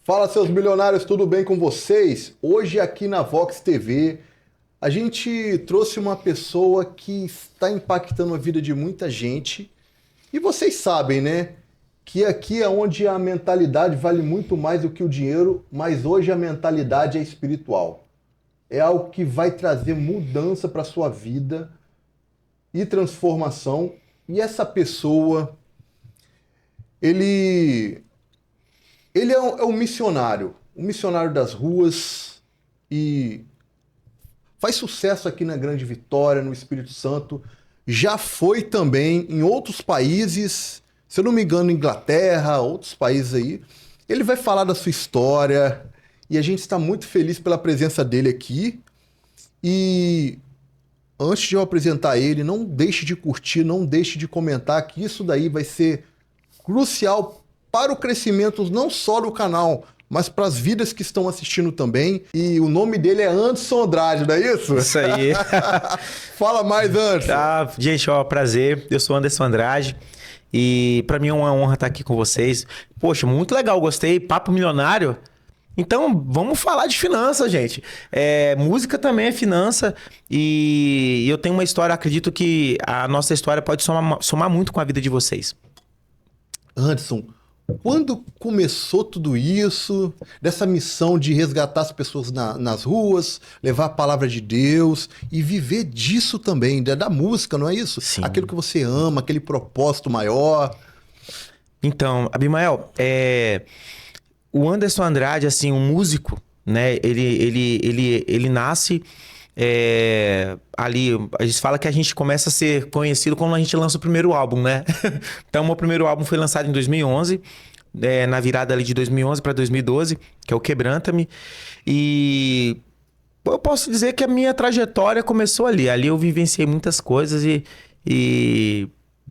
Fala, seus milionários, tudo bem com vocês? Hoje aqui na Vox TV, a gente trouxe uma pessoa que está impactando a vida de muita gente. E vocês sabem, né? Que aqui é onde a mentalidade vale muito mais do que o dinheiro, mas hoje a mentalidade é espiritual. É algo que vai trazer mudança para a sua vida e transformação. E essa pessoa, ele é um missionário das ruas e faz sucesso aqui na Grande Vitória, no Espírito Santo. Já foi também em outros países, se eu não me engano, Inglaterra, outros países aí. Ele vai falar da sua história e a gente está muito feliz pela presença dele aqui. E antes de eu apresentar ele, não deixe de curtir, não deixe de comentar, que isso daí vai ser crucial para o crescimento não só do canal, mas para as vidas que estão assistindo também. E o nome dele é Anderson Andrade, não é isso? Isso aí. Fala mais, Anderson. Tá, gente, ó, prazer. Eu sou Anderson Andrade e para mim é uma honra estar aqui com vocês. Poxa, muito legal, gostei. Papo milionário. Então, vamos falar de finanças, gente. Música também é finança e eu tenho uma história, acredito que a nossa história pode somar muito com a vida de vocês. Anderson, quando começou tudo isso, dessa missão de resgatar as pessoas nas ruas, levar a palavra de Deus e viver disso também, da música, não é isso? Sim. Aquilo que você ama, aquele propósito maior. Então, Abimael, o Anderson Andrade, assim, um músico, né? Ele nasce ali. A gente fala que a gente começa a ser conhecido quando a gente lança o primeiro álbum, né? Então, o meu primeiro álbum foi lançado em 2011, na virada ali de 2011 para 2012, que é o Quebranta-me. E eu posso dizer que a minha trajetória começou ali. Ali eu vivenciei muitas coisas e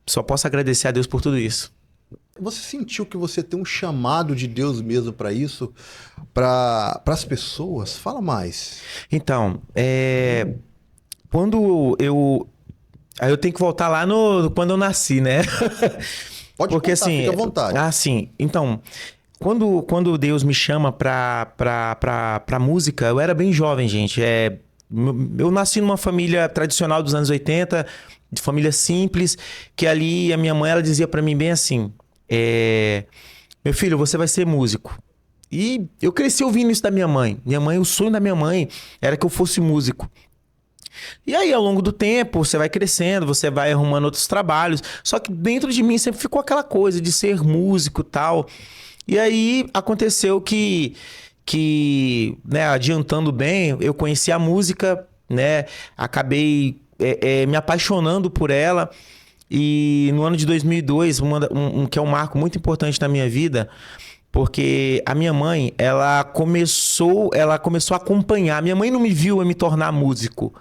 só posso agradecer a Deus por tudo isso. Você sentiu que você tem um chamado de Deus mesmo para isso, para as pessoas? Fala mais. Então, quando aí eu tenho que voltar lá no quando eu nasci, né? Pode porque contar, assim, fica à vontade. Sim. Então, quando Deus me chama pra música, eu era bem jovem, gente. Eu nasci numa família tradicional dos anos 80, de família simples, que ali a minha mãe, ela dizia pra mim bem assim: meu filho, você vai ser músico. E eu cresci ouvindo isso da minha mãe. O sonho da minha mãe era que eu fosse músico. E aí, ao longo do tempo, você vai crescendo, você vai arrumando outros trabalhos. Só que dentro de mim sempre ficou aquela coisa de ser músico e tal. E aí, aconteceu que né, adiantando bem, eu conheci a música, né? Acabei me apaixonando por ela. E no ano de 2002, que é um marco muito importante na minha vida, porque a minha mãe, ela começou a acompanhar. Minha mãe não me viu eu me tornar músico.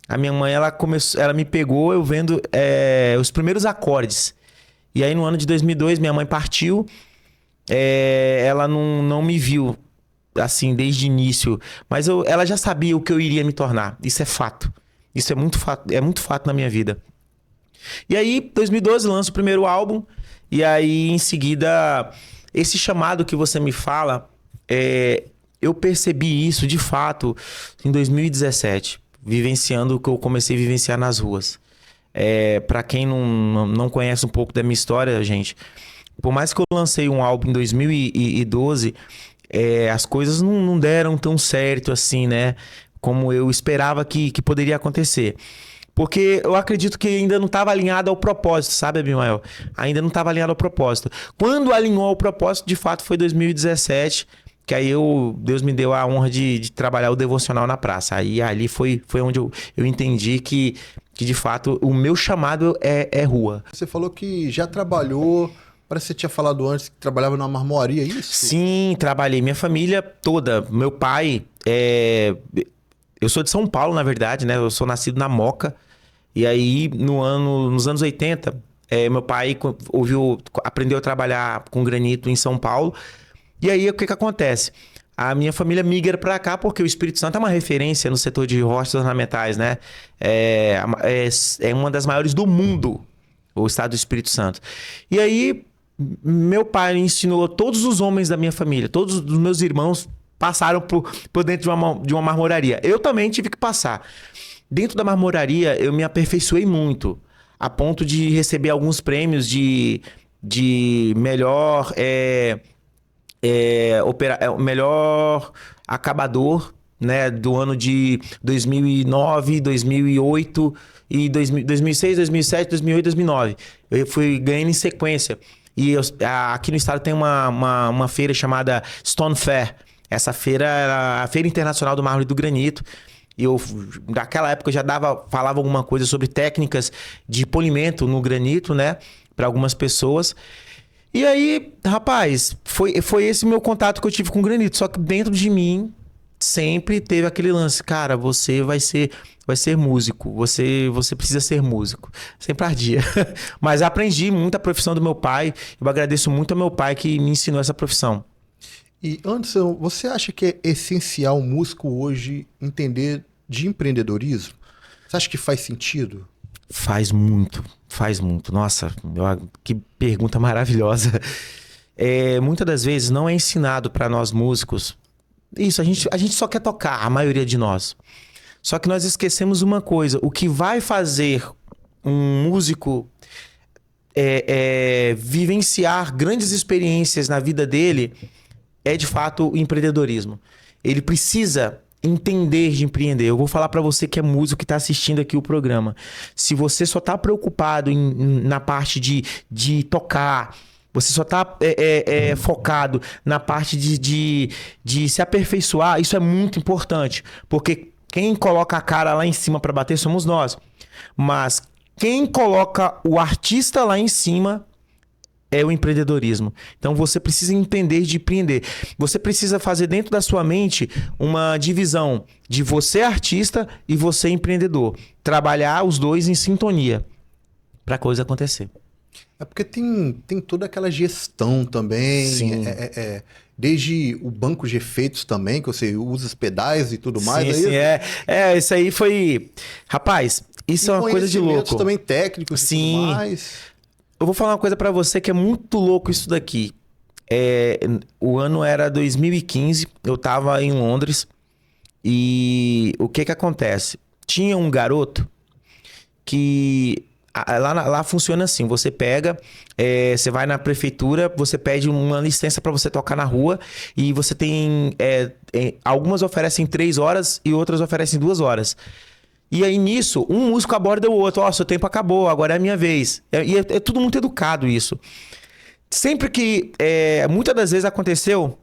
A minha mãe, ela me pegou eu vendo os primeiros acordes. E aí no ano de 2002, minha mãe partiu. Ela não me viu assim desde o início, mas ela já sabia o que eu iria me tornar. Isso é fato. Isso é muito fato na minha vida. E aí, 2012, lanço o primeiro álbum. E aí, em seguida, esse chamado que você me fala, eu percebi isso, de fato, em 2017. Vivenciando o que eu comecei a vivenciar nas ruas. Para quem não conhece um pouco da minha história, gente, por mais que eu lancei um álbum em 2012, as coisas não deram tão certo assim, né? Como eu esperava que poderia acontecer. Porque eu acredito que ainda não estava alinhado ao propósito, sabe, Abimael? Ainda não estava alinhado ao propósito. Quando alinhou ao propósito, de fato, foi 2017, que aí Deus me deu a honra de trabalhar o devocional na praça. Aí ali foi onde eu entendi que, de fato, o meu chamado é rua. Você falou que já trabalhou, parece que você tinha falado antes que trabalhava numa marmoaria, é isso? Sim, trabalhei. Minha família toda. Meu pai eu sou de São Paulo, na verdade, né? Eu sou nascido na Moca. E aí, nos anos 80, meu pai aprendeu a trabalhar com granito em São Paulo. E aí, o que acontece? A minha família migra para cá porque o Espírito Santo é uma referência no setor de rochas ornamentais, né? É uma das maiores do mundo, o estado do Espírito Santo. E aí, meu pai ensinou todos os homens da minha família, todos os meus irmãos passaram por dentro de uma marmoraria. Eu também tive que passar. Dentro da marmoraria, eu me aperfeiçoei muito, a ponto de receber alguns prêmios de melhor, melhor acabador, né, do ano de 2009, 2008 e 2006, 2007, 2008, 2009. Eu fui ganhando em sequência. E aqui no estado tem uma feira chamada Stone Fair. Essa feira era a Feira Internacional do Mármore e do Granito. E eu, naquela época, eu já falava alguma coisa sobre técnicas de polimento no granito, né? Para algumas pessoas. E aí, rapaz, foi esse meu contato que eu tive com o granito. Só que dentro de mim sempre teve aquele lance. Cara, você vai ser músico. Você precisa ser músico. Sempre ardia. Mas aprendi muito a profissão do meu pai. Eu agradeço muito ao meu pai que me ensinou essa profissão. E Anderson, você acha que é essencial o músico hoje entender de empreendedorismo? Você acha que faz sentido? Faz muito. Nossa, que pergunta maravilhosa. Muitas das vezes não é ensinado para nós músicos. Isso, a gente só quer tocar, a maioria de nós. Só que nós esquecemos uma coisa. O que vai fazer um músico vivenciar grandes experiências na vida dele é de fato o empreendedorismo. Ele precisa entender de empreender. Eu vou falar para você que é músico que está assistindo aqui o programa. Se você só está preocupado na parte de tocar, você só está focado na parte de se aperfeiçoar, isso é muito importante. Porque quem coloca a cara lá em cima para bater somos nós. Mas quem coloca o artista lá em cima é o empreendedorismo. Então você precisa entender de empreender. Você precisa fazer dentro da sua mente uma divisão de você artista e você empreendedor. Trabalhar os dois em sintonia para a coisa acontecer. É porque tem toda aquela gestão também. Sim. Desde o banco de efeitos também, que você usa os pedais e tudo mais. Sim, isso aí foi... Rapaz, isso é uma coisa de louco. Também técnicos Sim. E tudo mais. Eu vou falar uma coisa pra você que é muito louco isso daqui. O ano era 2015, eu tava em Londres e o que acontece? Tinha um garoto que... Lá funciona assim, você pega, você vai na prefeitura, você pede uma licença pra você tocar na rua e você tem... algumas oferecem 3 horas e outras oferecem 2 horas. E aí, nisso, um músico aborda o outro. Ó, seu tempo acabou, agora é a minha vez. E é tudo muito educado isso. Sempre que... muitas das vezes aconteceu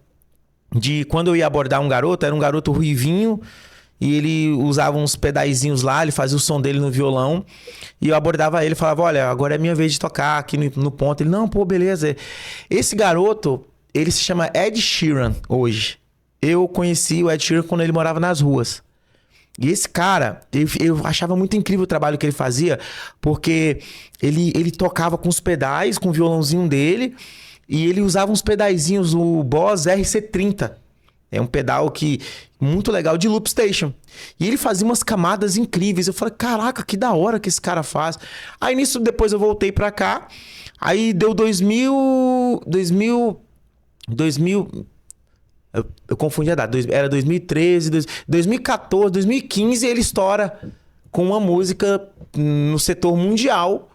de quando eu ia abordar um garoto, era um garoto ruivinho, e ele usava uns pedaizinhos lá, ele fazia o som dele no violão, e eu abordava ele e falava, olha, agora é a minha vez de tocar aqui no ponto. Ele, não, pô, beleza. Esse garoto, ele se chama Ed Sheeran hoje. Eu conheci o Ed Sheeran quando ele morava nas ruas. E esse cara, eu achava muito incrível o trabalho que ele fazia, porque ele tocava com os pedais, com o violãozinho dele, e ele usava uns pedaizinhos, o Boss RC30. É um pedal muito legal de loop station. E ele fazia umas camadas incríveis. Eu falei, caraca, que da hora que esse cara faz. Aí nisso, depois eu voltei pra cá. Aí deu 2000... Eu confundi a data. Era 2013, 2014, 2015. Ele estoura com uma música no setor mundial,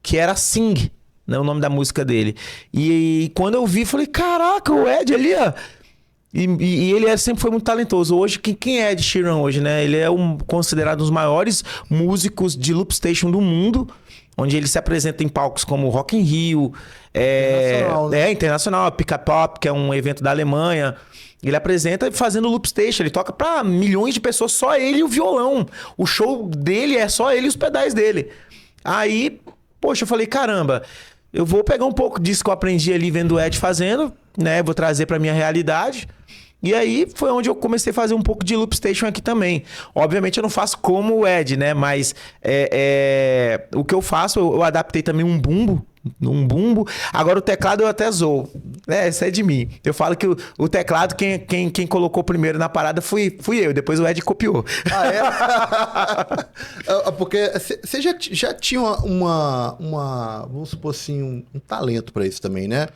que era Sing, né, o nome da música dele. E quando eu vi, falei, caraca, o Ed ali, ó. E ele sempre foi muito talentoso. Hoje, quem é Ed Sheeran hoje, né? Ele é considerado um dos maiores músicos de loop station do mundo, onde ele se apresenta em palcos como Rock in Rio, internacional, né? Internacional, Pica Pop, que é um evento da Alemanha. Ele apresenta fazendo loop station, ele toca pra milhões de pessoas, só ele e o violão. O show dele é só ele e os pedais dele. Aí, poxa, eu falei, caramba, eu vou pegar um pouco disso que eu aprendi ali vendo o Ed fazendo, né? Vou trazer pra minha realidade. E aí foi onde eu comecei a fazer um pouco de loop station aqui também. Obviamente eu não faço como o Ed, né? Mas o que eu faço, eu adaptei também um bumbo, num bumbo. Agora o teclado eu até zoo. Isso é de mim. Eu falo que o teclado, quem colocou primeiro na parada fui eu. Depois o Ed copiou. Porque você já tinha vamos supor assim, um talento pra isso também, né?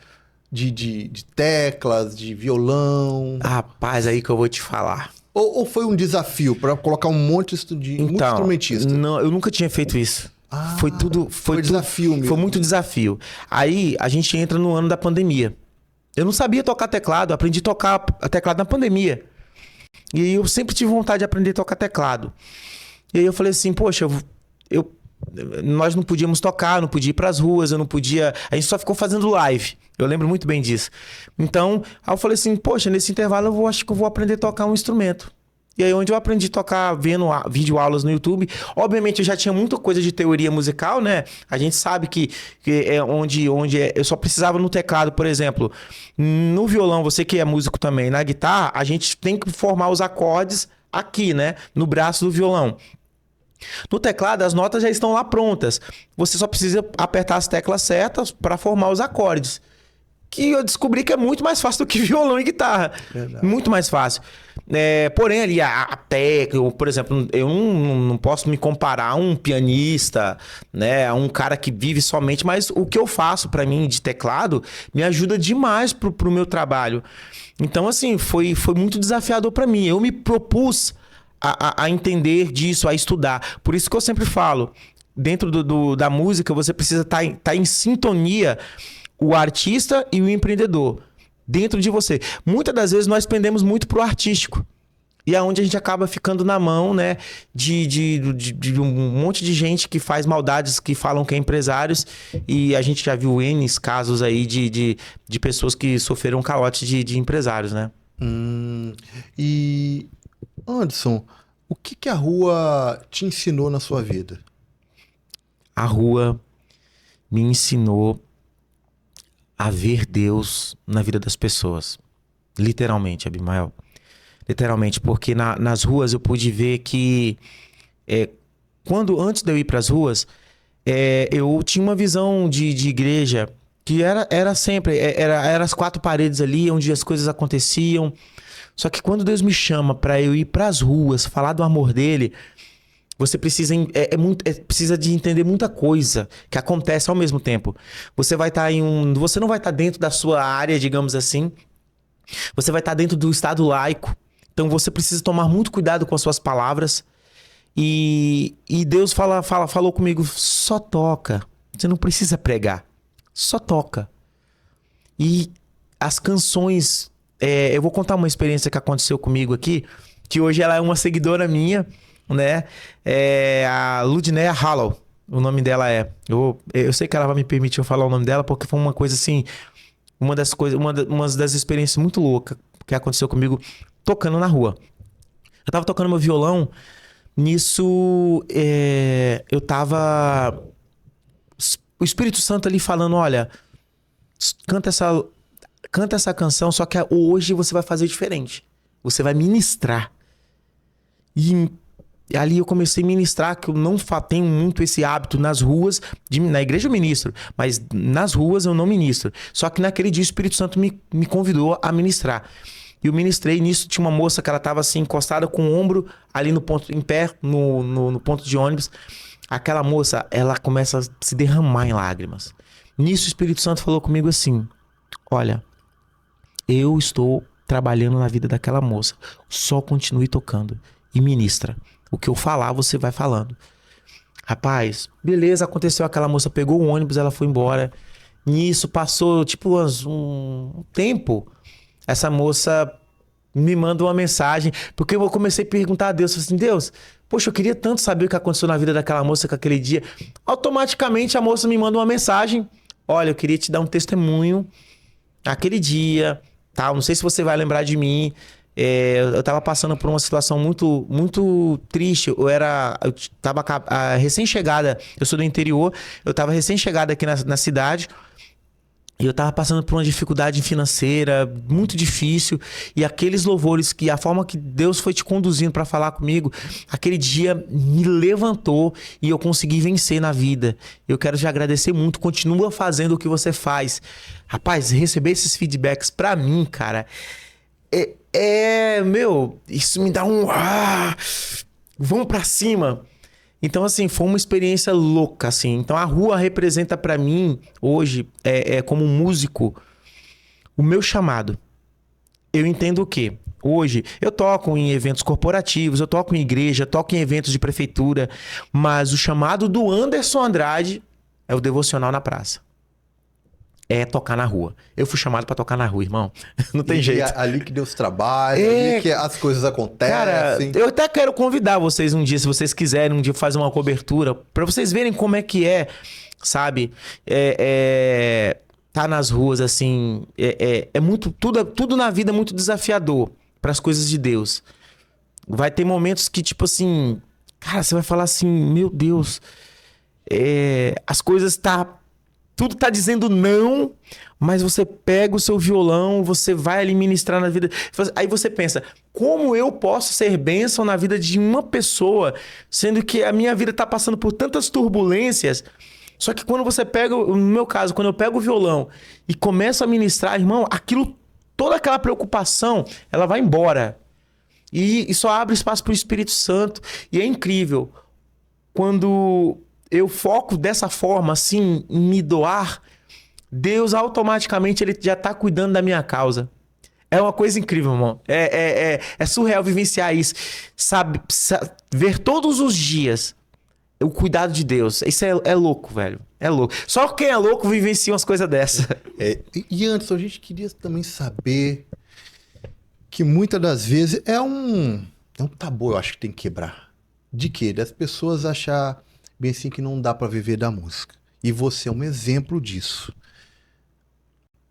De teclas, de violão. Rapaz, aí que eu vou te falar. Ou foi um desafio pra colocar um monte de muito instrumentista? Não, eu nunca tinha feito isso. Foi desafio mesmo. Foi muito desafio. Aí a gente entra no ano da pandemia. Eu não sabia tocar teclado, aprendi a tocar teclado na pandemia. E aí eu sempre tive vontade de aprender a tocar teclado. E aí eu falei assim, poxa, nós não podíamos tocar, não podia ir pras ruas, eu não podia... A gente só ficou fazendo live. Eu lembro muito bem disso. Então, aí eu falei assim, poxa, nesse intervalo acho que eu vou aprender a tocar um instrumento. E aí onde eu aprendi a tocar vendo videoaulas no YouTube. Obviamente eu já tinha muita coisa de teoria musical, né? A gente sabe que é onde eu só precisava no teclado, por exemplo. No violão, você que é músico também, na guitarra, a gente tem que formar os acordes aqui, né? No braço do violão. No teclado, as notas já estão lá prontas. Você só precisa apertar as teclas certas para formar os acordes. Que eu descobri que é muito mais fácil do que violão e guitarra. Verdade. Muito mais fácil. Porém, ali a técnica, por exemplo, eu não posso me comparar a um pianista, né? A um cara que vive somente, mas o que eu faço para mim de teclado me ajuda demais pro meu trabalho. Então, assim, foi muito desafiador para mim. Eu me propus a entender disso, a estudar. Por isso que eu sempre falo, dentro da música, você precisa estar em sintonia, o artista e o empreendedor dentro de você. Muitas das vezes nós pendemos muito pro artístico. E é onde a gente acaba ficando na mão, né? De um monte de gente que faz maldades, que falam que é empresários. E a gente já viu N casos aí de pessoas que sofreram calote de empresários, né? E, Anderson, o que a rua te ensinou na sua vida? A rua me ensinou a ver Deus na vida das pessoas. Literalmente, Abimael. Literalmente, porque nas ruas eu pude ver que antes de eu ir para as ruas, eu tinha uma visão de igreja que era sempre, era as quatro paredes ali onde as coisas aconteciam. Só que quando Deus me chama para eu ir para as ruas, falar do amor dele, você precisa de entender muita coisa que acontece ao mesmo tempo. Você vai estar você não vai estar dentro da sua área, digamos assim. Você vai estar dentro do estado laico. Então você precisa tomar muito cuidado com as suas palavras. E Deus falou comigo, só toca. Você não precisa pregar. Só toca. E as canções... eu vou contar uma experiência que aconteceu comigo aqui, que hoje ela é uma seguidora minha, né? A Ludneia Hallow, o nome dela é. Eu sei que ela vai me permitir eu falar o nome dela, porque foi uma coisa assim, uma das experiências muito loucas que aconteceu comigo tocando na rua. Eu tava tocando meu violão, nisso eu tava... O Espírito Santo ali falando, olha, canta essa canção, só que hoje você vai fazer diferente. Você vai ministrar. E ali eu comecei a ministrar, que eu não tenho muito esse hábito nas ruas. Na igreja eu ministro, mas nas ruas eu não ministro. Só que naquele dia o Espírito Santo me convidou a ministrar. E eu ministrei, nisso tinha uma moça que ela estava assim, encostada com o ombro ali no ponto, em pé, no ponto de ônibus. Aquela moça, ela começa a se derramar em lágrimas. Nisso o Espírito Santo falou comigo assim, olha, eu estou trabalhando na vida daquela moça. Só continue tocando e ministra. O que eu falar, você vai falando. Rapaz, beleza, aconteceu. Aquela moça pegou o ônibus, ela foi embora. Nisso passou, tipo, um tempo. Essa moça me manda uma mensagem. Porque eu comecei a perguntar a Deus. Falei assim, Deus, poxa, eu queria tanto saber o que aconteceu na vida daquela moça com aquele dia. Automaticamente a moça me manda uma mensagem. Olha, eu queria te dar um testemunho. Aquele dia... Tá? Não sei se você vai lembrar de mim. Eu tava passando por uma situação muito, muito triste. Eu tava recém-chegada. Eu sou do interior. Eu tava recém-chegada aqui na cidade. E eu tava passando por uma dificuldade financeira muito difícil. E aqueles louvores, que a forma que Deus foi te conduzindo para falar comigo, aquele dia me levantou e eu consegui vencer na vida. Eu quero te agradecer muito. Continua fazendo o que você faz. Rapaz, receber esses feedbacks pra mim, cara, meu, isso me dá um... vamos pra cima. Então, assim, foi uma experiência louca, assim. Então, a rua representa pra mim, hoje, como músico, o meu chamado. Eu entendo o quê? Hoje, eu toco em eventos corporativos, eu toco em igreja, toco em eventos de prefeitura, mas o chamado do Anderson Andrade é o devocional na praça. É tocar na rua. Eu fui chamado pra tocar na rua, irmão. Não tem jeito. Ali que Deus trabalha, ali que as coisas acontecem. Cara, eu até quero convidar vocês um dia, se vocês quiserem, um dia fazer uma cobertura, pra vocês verem como é que é, sabe? Tá nas ruas, assim, muito, tudo na vida é muito desafiador pras coisas de Deus. Vai ter momentos que, tipo assim, cara, você vai falar assim, meu Deus, as coisas tudo tá dizendo não, mas você pega o seu violão, você vai ali ministrar na vida. Aí você pensa, como eu posso ser bênção na vida de uma pessoa, sendo que a minha vida tá passando por tantas turbulências? Só que quando você pega, no meu caso, quando eu pego o violão e começo a ministrar, irmão, toda aquela preocupação, ela vai embora. E só abre espaço pro Espírito Santo. E é incrível. Quando eu foco dessa forma, assim, em me doar, Deus automaticamente ele já tá cuidando da minha causa. É uma coisa incrível, irmão. É surreal vivenciar isso. Sabe, ver todos os dias o cuidado de Deus. Isso é louco, velho. É louco. Só quem é louco vivencia umas coisas dessas. E Anderson, a gente queria também saber que muitas das vezes é um tabu, eu acho que tem que quebrar. De quê? Das pessoas achar bem assim que não dá pra viver da música. E você é um exemplo disso.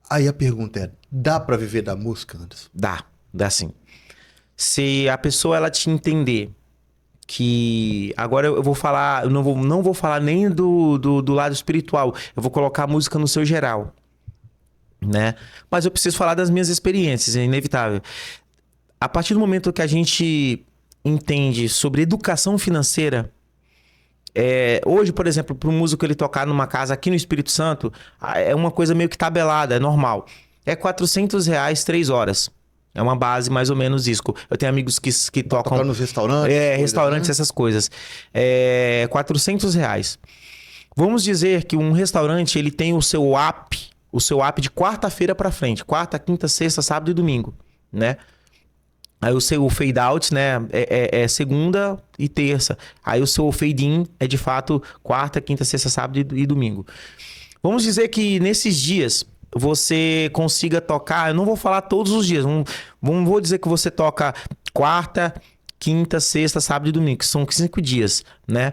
Aí a pergunta é, dá pra viver da música, Anderson? Dá sim. Se a pessoa ela te entender que... Agora eu vou falar, eu não vou falar nem do lado espiritual, eu vou colocar a música no seu geral, né? Mas eu preciso falar das minhas experiências, é inevitável. A partir do momento que a gente entende sobre educação financeira, hoje, por exemplo, para um músico ele tocar numa casa aqui no Espírito Santo, é uma coisa meio que tabelada, é normal. É R$400, 3 horas. É uma base mais ou menos isso. Eu tenho amigos que tocam... Tocar nos restaurantes? Restaurantes, né? Essas coisas. R$400. Vamos dizer que um restaurante ele tem o seu app de quarta-feira para frente. Quarta, quinta, sexta, sábado e domingo, né? Aí o seu fade out, né, é segunda e terça. Aí o seu fade in é de fato quarta, quinta, sexta, sábado e domingo. Vamos dizer que nesses dias você consiga tocar, eu não vou falar todos os dias, vou dizer que você toca quarta, quinta, sexta, sábado e domingo, que são 5 dias, né?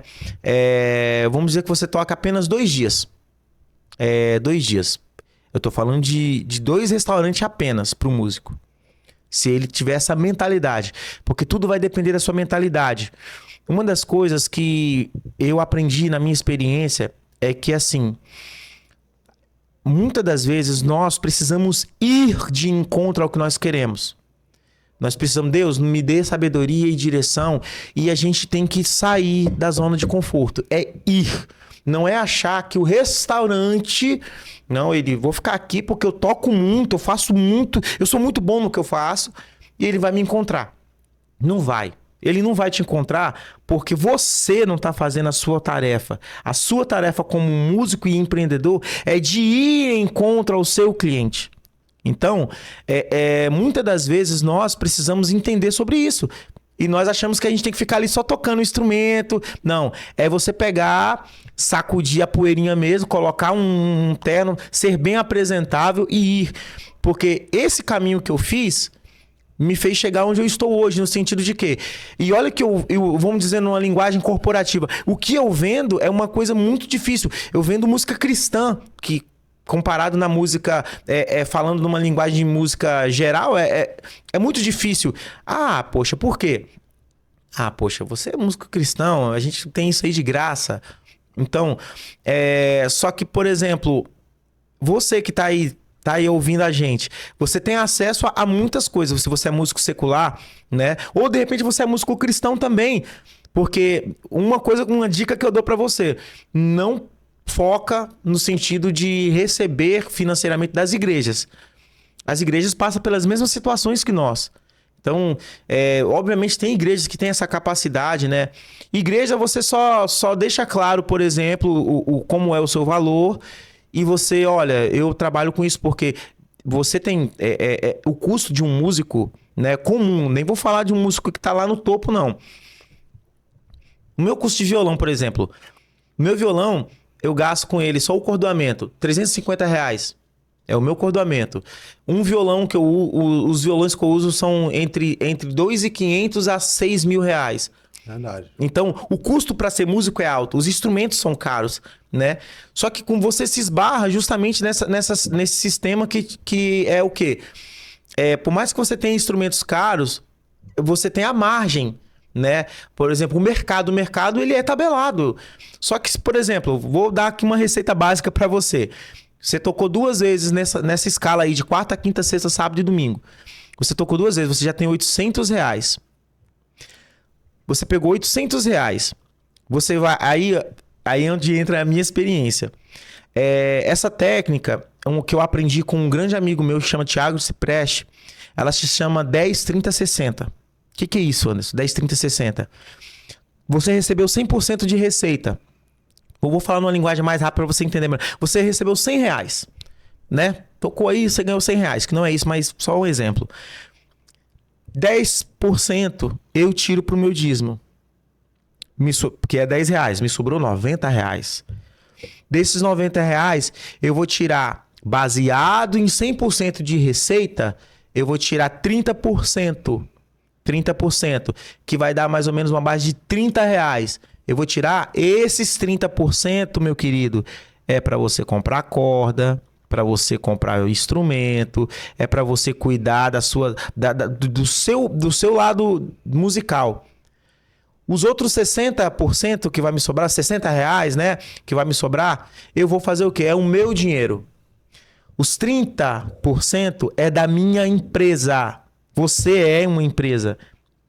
Vamos dizer que você toca apenas 2 dias. 2 dias. Eu tô falando de 2 restaurantes apenas pro músico. Se ele tiver essa mentalidade. Porque tudo vai depender da sua mentalidade. Uma das coisas que eu aprendi na minha experiência é que, assim, muitas das vezes nós precisamos ir de encontro ao que nós queremos. Nós precisamos, Deus, me dê sabedoria e direção. E a gente tem que sair da zona de conforto. É ir. Não é achar que o restaurante... Não, vou ficar aqui porque eu toco muito, eu faço muito, eu sou muito bom no que eu faço e ele vai me encontrar. Não vai. Ele não vai te encontrar porque você não está fazendo a sua tarefa. A sua tarefa como músico e empreendedor é de ir em encontro ao seu cliente. Então, muitas das vezes nós precisamos entender sobre isso. E nós achamos que a gente tem que ficar ali só tocando o instrumento. Não, é você pegar, sacudir a poeirinha mesmo, colocar um terno, ser bem apresentável e ir. Porque esse caminho que eu fiz me fez chegar onde eu estou hoje, no sentido de quê? E olha que eu vamos dizer numa linguagem corporativa, o que eu vendo é uma coisa muito difícil. Eu vendo música cristã, que comparado na música, falando numa linguagem de música geral, é muito difícil. Ah, poxa, por quê? Ah, poxa, você é músico cristão, a gente tem isso aí de graça. Então, só que, por exemplo, você que tá aí ouvindo a gente, você tem acesso a muitas coisas. Se você é músico secular, né? Ou de repente você é músico cristão também. Porque uma dica que eu dou pra você, não foca no sentido de receber financeiramente das igrejas. As igrejas passam pelas mesmas situações que nós. Então, obviamente tem igrejas que têm essa capacidade, né? Igreja você só deixa claro, por exemplo, como é o seu valor. E você, olha, eu trabalho com isso porque você tem o custo de um músico, né, comum. Nem vou falar de um músico que tá lá no topo, não. O meu custo de violão, por exemplo. O meu violão, eu gasto com ele só o cordoamento, R$ 350. É o meu cordoamento. Um violão que os violões que eu uso são entre R$ 2.500 a R$ 6.000. Verdade. Então, o custo para ser músico é alto, os instrumentos são caros, né? Só que com você se esbarra justamente nesse sistema que é o quê? Por mais que você tenha instrumentos caros, você tem a margem, né? Por exemplo, o mercado ele é tabelado. Só que, por exemplo, vou dar aqui uma receita básica para você. Você tocou 2 vezes nessa escala aí de quarta, quinta, sexta, sábado e domingo. Você tocou 2 vezes, você já tem R$ 800. Você pegou R$ 800. Você vai... Aí é onde entra a minha experiência. Essa técnica, que eu aprendi com um grande amigo meu que chama Thiago Cipreste, ela se chama 10, 30, 60. O que é isso, Anderson? 10, 30, 60. Você recebeu 100% de receita. Eu vou falar numa linguagem mais rápida para você entender melhor. Você recebeu R$ 100, né? Tocou aí, você ganhou R$ 100, que não é isso, mas só um exemplo. 10% eu tiro pro meu dízimo. Que é R$ 10, me sobrou R$ 90. Desses R$ 90, eu vou tirar, baseado em 100% de receita, eu vou tirar 30%. 30%, que vai dar mais ou menos uma base de R$ 30. Eu vou tirar esses 30%, meu querido, é para você comprar corda, para você comprar o instrumento, é para você cuidar do seu lado musical. Os outros 60% que vai me sobrar, R$ 60, né, que vai me sobrar, eu vou fazer o quê? É o meu dinheiro. Os 30% é da minha empresa. Você é uma empresa.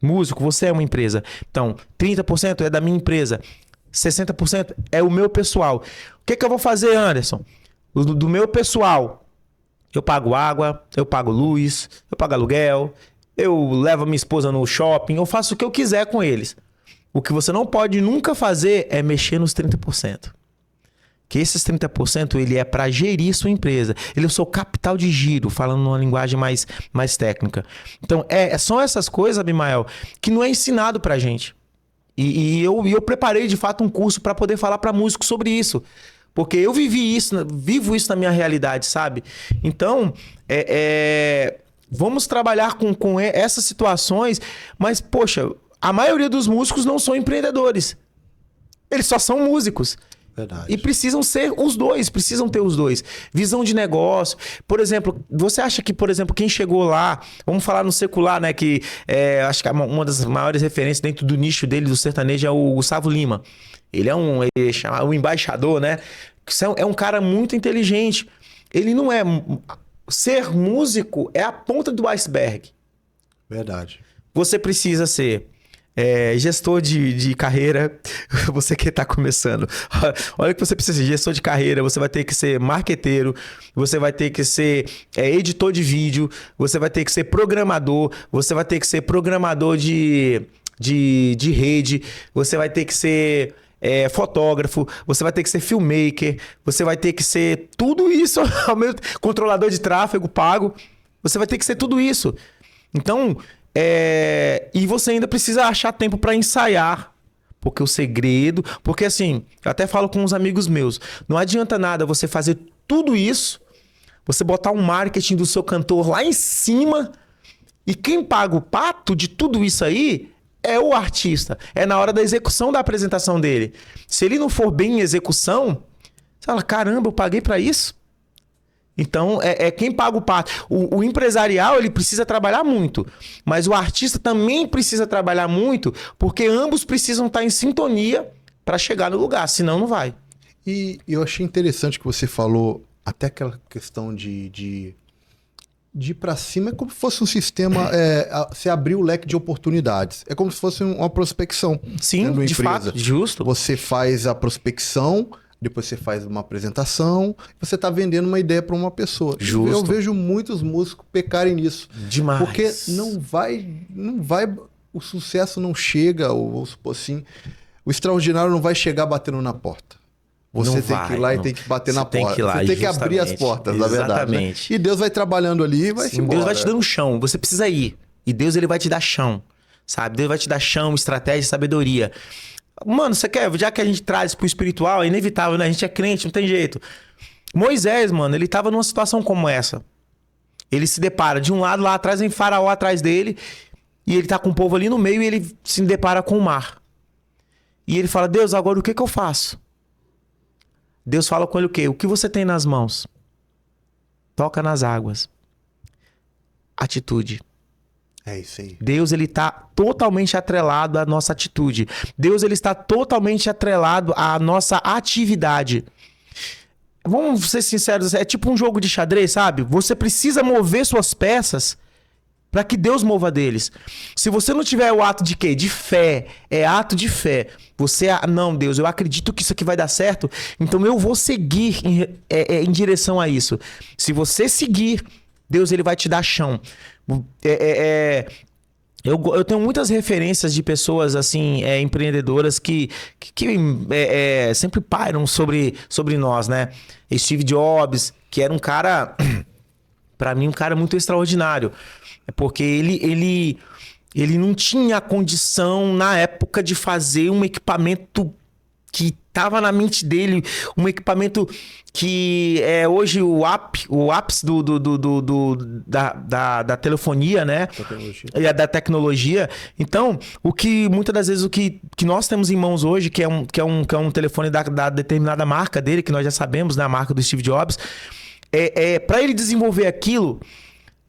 Músico, você é uma empresa. Então, 30% é da minha empresa. 60% é o meu pessoal. O que eu vou fazer, Anderson? Do meu pessoal, eu pago água, eu pago luz, eu pago aluguel, eu levo minha esposa no shopping, eu faço o que eu quiser com eles. O que você não pode nunca fazer é mexer nos 30%. Que esses 30% ele é para gerir sua empresa. Ele é o seu capital de giro, falando numa linguagem mais técnica. Então, são essas coisas, Abimael, que não é ensinado pra gente. E eu preparei, de fato, um curso para poder falar para músicos sobre isso. Porque eu vivo isso na minha realidade, sabe? Então, vamos trabalhar com essas situações, mas, poxa, a maioria dos músicos não são empreendedores. Eles só são músicos. Verdade. E precisam ser os dois, precisam ter os dois. Visão de negócio. Por exemplo, você acha que, por exemplo, quem chegou lá, vamos falar no secular, né? Que acho que uma das maiores referências dentro do nicho dele, do sertanejo, é o Gustavo Lima. Ele é um embaixador, né? É um cara muito inteligente. Ele não é... Ser músico é a ponta do iceberg. Verdade. Você precisa ser... gestor de carreira, você que está começando. Olha que você precisa ser gestor de carreira, você vai ter que ser marqueteiro, você vai ter que ser editor de vídeo, você vai ter que ser programador, você vai ter que ser programador de rede, você vai ter que ser fotógrafo, você vai ter que ser filmmaker, você vai ter que ser tudo isso, controlador de tráfego pago, você vai ter que ser tudo isso. Então... e você ainda precisa achar tempo para ensaiar. Porque o segredo... Porque assim, eu até falo com uns amigos meus. Não adianta nada você fazer tudo isso, você botar um marketing do seu cantor lá em cima, e quem paga o pato de tudo isso aí é o artista. É na hora da execução da apresentação dele. Se ele não for bem em execução, você fala, caramba, eu paguei para isso? Então, quem paga o pato. O empresarial, ele precisa trabalhar muito. Mas o artista também precisa trabalhar muito, porque ambos precisam estar em sintonia para chegar no lugar, senão não vai. E eu achei interessante que você falou até aquela questão de ir para cima, é como se fosse um sistema, você abrir o leque de oportunidades. É como se fosse uma prospecção. Sim, de fato, justo. Você faz a prospecção, depois você faz uma apresentação, você está vendendo uma ideia para uma pessoa. Justo. Eu vejo muitos músicos pecarem nisso. Demais. Porque não vai, o sucesso não chega, ou vamos supor assim, o extraordinário não vai chegar batendo na porta. Você tem que ir lá e tem que bater na porta. Você tem que abrir as portas, na verdade. Né? E Deus vai trabalhando ali e vai se embora. Deus vai te dando chão. Você precisa ir. E Deus ele vai te dar chão. Sabe? Deus vai te dar chão, estratégia, sabedoria. Mano, você quer? Já que a gente traz pro espiritual, é inevitável, né? A gente é crente, não tem jeito. Moisés, mano, ele tava numa situação como essa. Ele se depara de um lado, lá atrás vem Faraó atrás dele. E ele tá com o povo ali no meio e ele se depara com o mar. E ele fala, Deus, agora o que eu faço? Deus fala com ele o quê? O que você tem nas mãos? Toca nas águas. Atitude. É isso aí. Deus, ele tá totalmente atrelado à nossa atitude. Deus, ele está totalmente atrelado à nossa atividade. Vamos ser sinceros, é tipo um jogo de xadrez, sabe? Você precisa mover suas peças para que Deus mova deles. Se você não tiver o ato de quê? De fé. É ato de fé. Você, não, Deus, eu acredito que isso aqui vai dar certo, então eu vou seguir em direção a isso. Se você seguir, Deus ele vai te dar chão. Eu tenho muitas referências de pessoas assim, empreendedoras que sempre pairam sobre nós, né? Steve Jobs, que era um cara, para mim, um cara muito extraordinário. Porque ele não tinha a condição na época de fazer um equipamento que estava na mente dele, um equipamento que é hoje o ápice da telefonia, né? E da tecnologia. Então, muitas das vezes o que nós temos em mãos hoje, que é um telefone da determinada marca dele, que nós já sabemos, né? A marca do Steve Jobs, para ele desenvolver aquilo.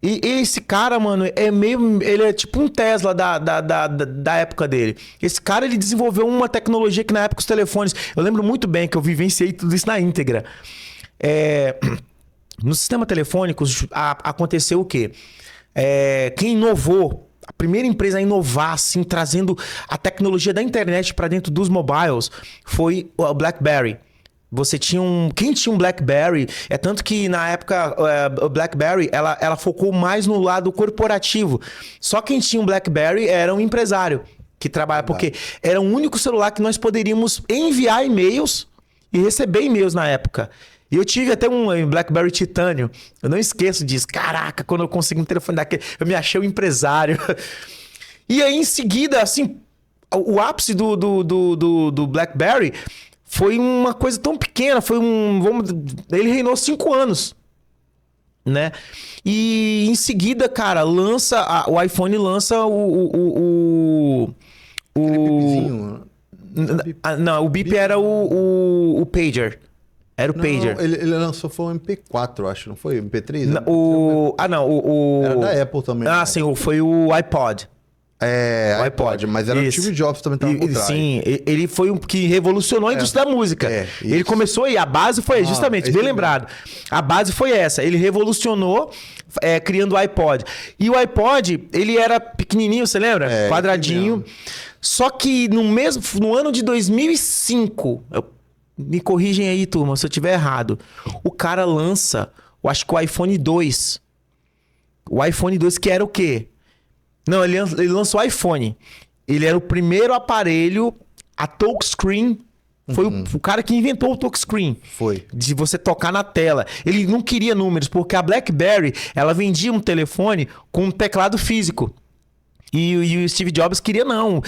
E esse cara, mano, ele é tipo um Tesla da época dele. Esse cara, ele desenvolveu uma tecnologia que na época os telefones... Eu lembro muito bem que eu vivenciei tudo isso na íntegra. No sistema telefônico aconteceu o quê? Quem inovou, a primeira empresa a inovar, assim, trazendo a tecnologia da internet para dentro dos mobiles, foi o BlackBerry. Quem tinha um BlackBerry, tanto que na época o BlackBerry ela focou mais no lado corporativo. Só quem tinha um BlackBerry era um empresário que trabalha, porque era o único celular que nós poderíamos enviar e-mails e receber e-mails na época. E eu tive até um BlackBerry Titânio. Eu não esqueço disso. Caraca, quando eu consegui um telefone daquele, eu me achei um empresário. E aí, em seguida, assim, o ápice do BlackBerry foi uma coisa tão pequena. Ele reinou 5 anos, né? E em seguida, cara, o iPhone lança o não, o Beep era o Pager. Era o Pager. Ele lançou, foi o MP4, acho, não foi? MP3? Era da Apple também. Ah, sim, foi o iPod. O iPod, mas era o Steve Jobs também estava por trás. Sim, ele foi o que revolucionou a indústria da música. Ele começou aí, a base foi justamente, bem lembrado. A base foi essa, ele revolucionou criando o iPod. E o iPod, ele era pequenininho, você lembra? Quadradinho. Só que no ano de 2005, me corrigem aí, turma, se eu estiver errado, o cara lança, eu acho que o iPhone 2. O iPhone 2 que era o quê? Não, ele lançou o iPhone. Ele era o primeiro aparelho a touchscreen. Foi o cara que inventou o touchscreen. Foi. De você tocar na tela. Ele não queria números, porque a BlackBerry, ela vendia um telefone com um teclado físico. E o Steve Jobs queria não.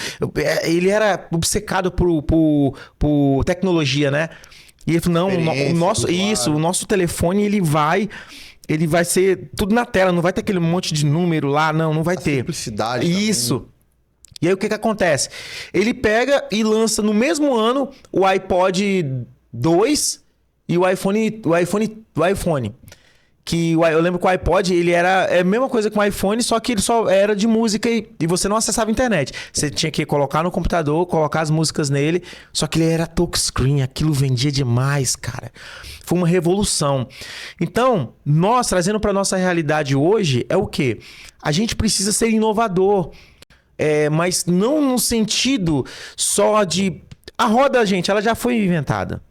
Ele era obcecado por tecnologia, né? E ele falou, não, o nosso telefone, ele vai ser tudo na tela, não vai ter aquele monte de número lá, não vai ter. Simplicidade. Isso. Também. E aí o que acontece? Ele pega e lança no mesmo ano o iPod 2 e o iPhone. eu lembro que o iPod, ele era a mesma coisa que o iPhone, só que ele só era de música e você não acessava a internet. Você tinha que colocar no computador, colocar as músicas nele, só que ele era touchscreen, aquilo vendia demais, cara. Foi uma revolução. Então, nós trazendo para nossa realidade hoje é o quê? A gente precisa ser inovador, mas não no sentido só de... A roda, gente, ela já foi inventada.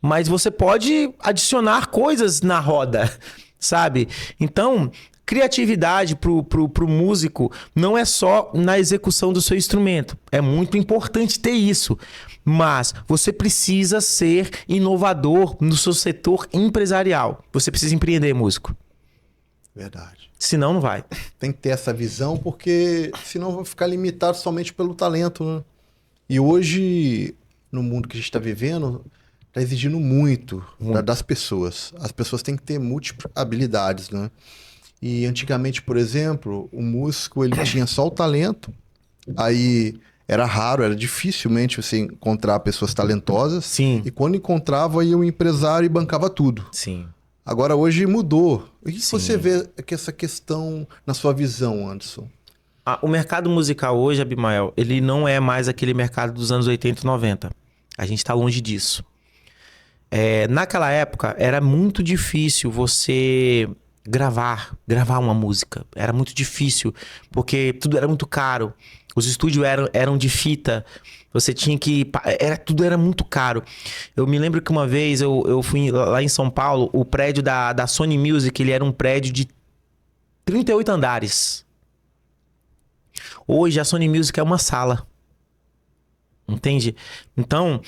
Mas você pode adicionar coisas na roda, sabe? Então, criatividade pro músico não é só na execução do seu instrumento. É muito importante ter isso. Mas você precisa ser inovador no seu setor empresarial. Você precisa empreender, músico. Verdade. Senão, não vai. Tem que ter essa visão, porque senão vai ficar limitado somente pelo talento, né? E hoje, no mundo que a gente está vivendo... Tá exigindo muito das pessoas. As pessoas têm que ter múltiplas habilidades, né? E antigamente, por exemplo, o músico ele tinha só o talento, aí era raro, era dificilmente você encontrar pessoas talentosas. Sim. E quando encontrava, ia um empresário e bancava tudo. Sim. Agora, hoje mudou. O que Sim. você vê que essa questão na sua visão, Anderson? O mercado musical hoje, Abimael, ele não é mais aquele mercado dos anos 80 e 90. A gente tá longe disso. Naquela época, era muito difícil você gravar uma música. Era muito difícil, porque tudo era muito caro. Os estúdios eram de fita. Você tinha que... Tudo era muito caro. Eu me lembro que uma vez eu fui lá em São Paulo, o prédio da Sony Music, ele era um prédio de 38 andares. Hoje, a Sony Music é uma sala. Entende? Então,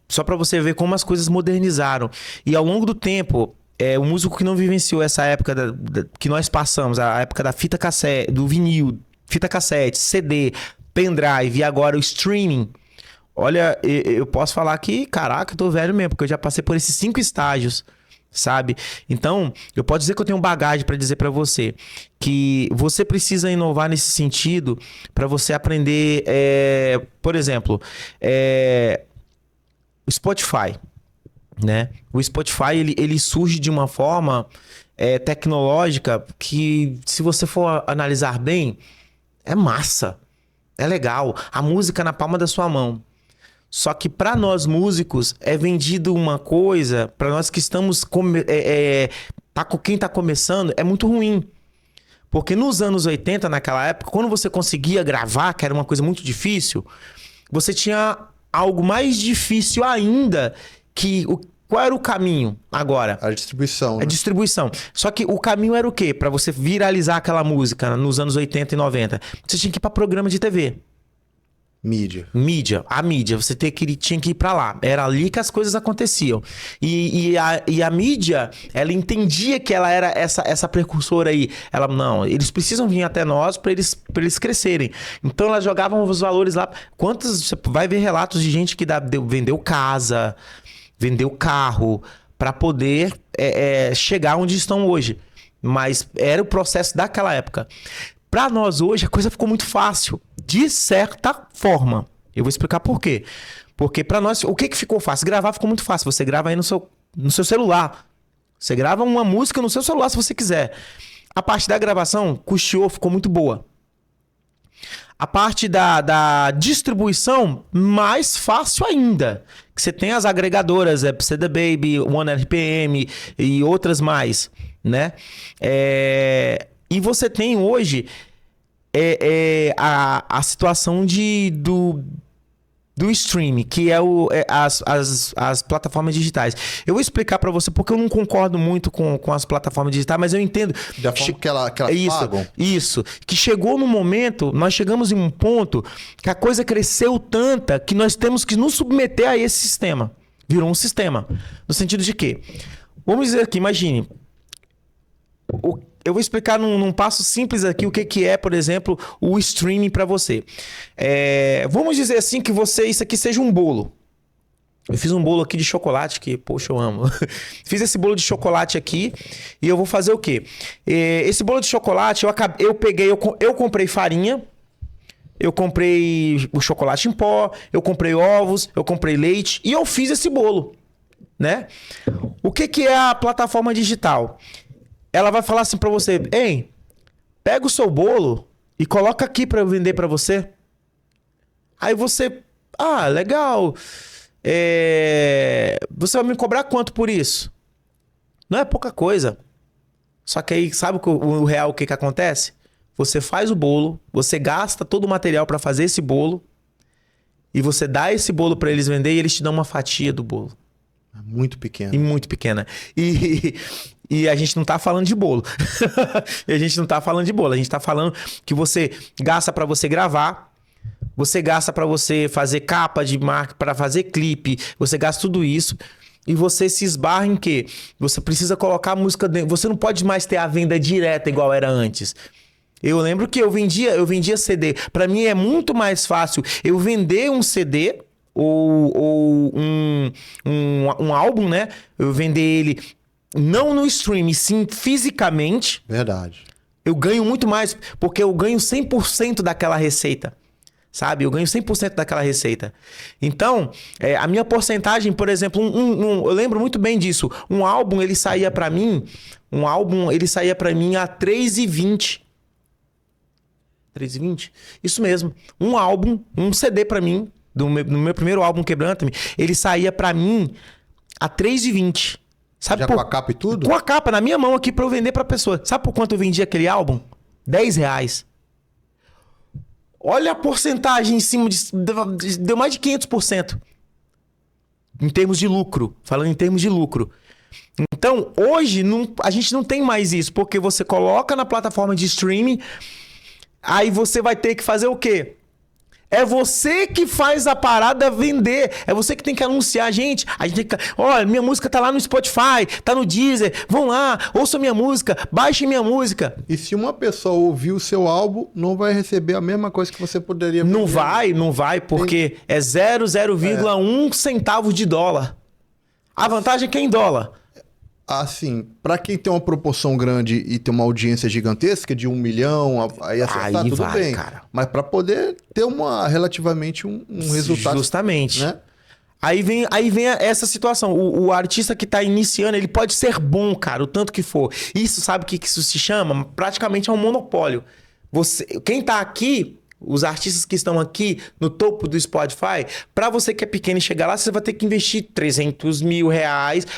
só para você ver como as coisas modernizaram. E ao longo do tempo, o músico que não vivenciou essa época que nós passamos, a época da fita cassete, do vinil, fita cassete, CD, pendrive e agora o streaming. Olha, eu posso falar que, caraca, eu tô velho mesmo, porque eu já passei por esses 5 estágios, sabe? Então, eu posso dizer que eu tenho bagagem para dizer para você que você precisa inovar nesse sentido para você aprender, por exemplo, o Spotify, né? O Spotify, ele surge de uma forma tecnológica que, se você for analisar bem, é massa, é legal. A música na palma da sua mão. Só que para nós músicos é vendido uma coisa, para nós que estamos quem tá começando, é muito ruim. Porque nos anos 80, naquela época, quando você conseguia gravar, que era uma coisa muito difícil, você tinha algo mais difícil ainda, qual era o caminho agora? A distribuição, né? A distribuição. Só que o caminho era o quê? Para você viralizar aquela música nos anos 80 e 90. Você tinha que ir para programa de TV. Mídia. A mídia. Você tinha que ir pra lá. Era ali que as coisas aconteciam. E a mídia, ela entendia que ela era essa precursora aí. Ela, não, eles precisam vir até nós pra eles crescerem. Então, elas jogavam os valores lá. Você vai ver relatos de gente que vendeu casa, vendeu carro, pra poder chegar onde estão hoje. Mas era o processo daquela época. Para nós hoje, a coisa ficou muito fácil, de certa forma. Eu vou explicar por quê. Porque para nós, o que ficou fácil? Gravar ficou muito fácil. Você grava aí no seu celular. Você grava uma música no seu celular se você quiser. A parte da gravação, custeou, ficou muito boa. A parte da distribuição, mais fácil ainda. Que você tem as agregadoras, CD Baby, OneRPM e outras mais, né? E você tem hoje a situação do streaming, que é as plataformas digitais. Eu vou explicar para você porque eu não concordo muito com as plataformas digitais, mas eu entendo... Da forma que elas pagam? Isso. Que chegou no momento, nós chegamos em um ponto que a coisa cresceu tanta que nós temos que nos submeter a esse sistema. Virou um sistema. No sentido de quê? Vamos dizer aqui, imagine... Eu vou explicar num passo simples aqui o que é, por exemplo, o streaming para você. Vamos dizer assim que isso aqui seja um bolo. Eu fiz um bolo aqui de chocolate que, poxa, eu amo. Fiz esse bolo de chocolate aqui e eu vou fazer o quê? Esse bolo de chocolate, eu comprei farinha, eu comprei o chocolate em pó, eu comprei ovos, eu comprei leite e eu fiz esse bolo. né? O que que é a plataforma digital? Ela vai falar assim pra você, ei, pega o seu bolo e coloca aqui pra eu vender pra você. Aí você, legal. Você vai me cobrar quanto por isso? Não é pouca coisa. Só que aí, sabe o real, o que que acontece? Você faz o bolo, você gasta todo o material pra fazer esse bolo e você dá esse bolo pra eles vender e eles te dão uma fatia do bolo. Muito pequeno. E muito pequena. E a gente não tá falando de bolo. A gente não tá falando de bolo. A gente tá falando que você gasta pra você gravar, você gasta pra você fazer capa de marca, pra fazer clipe, você gasta tudo isso e você se esbarra em quê? Você precisa colocar a música dentro. Você não pode mais ter a venda direta igual era antes. Eu lembro que eu vendia CD. Pra mim é muito mais fácil eu vender um CD ou um álbum, né? Eu vender ele não no stream, sim fisicamente. Verdade. Eu ganho muito mais, porque eu ganho 100% daquela receita. Sabe? Eu ganho 100% daquela receita. Então, a minha porcentagem, por exemplo, eu lembro muito bem disso. Um álbum, ele saía pra mim a R$3,20. 3,20? Isso mesmo. Um álbum, um CD pra mim, no meu primeiro álbum, Quebranta-me, ele saía pra mim a R$3,20. Sabe Já com a capa e tudo? Com a capa na minha mão aqui pra eu vender pra pessoa. Sabe por quanto eu vendi aquele álbum? R$10. Olha a porcentagem em cima deu mais de 500%. Em termos de lucro. Falando em termos de lucro. Então, hoje, a gente não tem mais isso. Porque você coloca na plataforma de streaming, aí você vai ter que fazer o quê? É você que faz a parada vender. É você que tem que anunciar. A gente tem que... Olha, minha música tá lá no Spotify, tá no Deezer. Vão lá, ouçam minha música, baixem minha música. E se uma pessoa ouvir o seu álbum, não vai receber a mesma coisa que você poderia... Não vai, porque é 0,1 centavos de dólar. A vantagem é que é em dólar. Assim, pra quem tem uma proporção grande e tem uma audiência gigantesca de 1 milhão, aí acertar, tudo vai, bem. Cara. Mas pra poder ter relativamente um resultado... Justamente. Né? Aí vem essa situação. O artista que tá iniciando, ele pode ser bom, cara, o tanto que for. Isso, sabe o que isso se chama? Praticamente é um monopólio. Quem tá aqui... Os artistas que estão aqui no topo do Spotify, para você que é pequeno e chegar lá, você vai ter que investir R$300 mil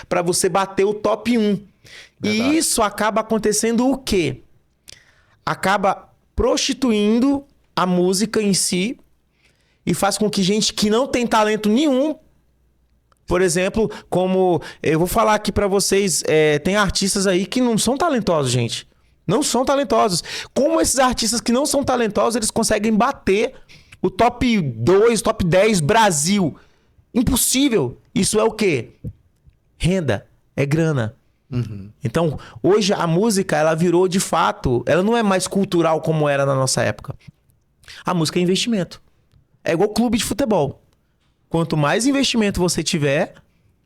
para você bater o top 1. E isso acaba acontecendo o quê? Acaba prostituindo a música em si e faz com que gente que não tem talento nenhum, por exemplo, como eu vou falar aqui para vocês, tem artistas aí que não são talentosos, gente. Não são talentosos. Como esses artistas que não são talentosos, eles conseguem bater o top 2, top 10 Brasil? Impossível. Isso é o quê? Renda. É grana. Uhum. Então, hoje a música, ela virou de fato... Ela não é mais cultural como era na nossa época. A música é investimento. É igual clube de futebol. Quanto mais investimento você tiver...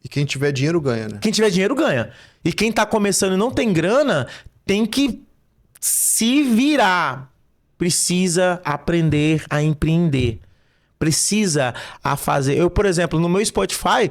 E quem tiver dinheiro ganha, né? Quem tiver dinheiro ganha. E quem tá começando e não tem grana, tem que se virar. Precisa aprender a empreender. Precisa a fazer... Eu, por exemplo, no meu Spotify,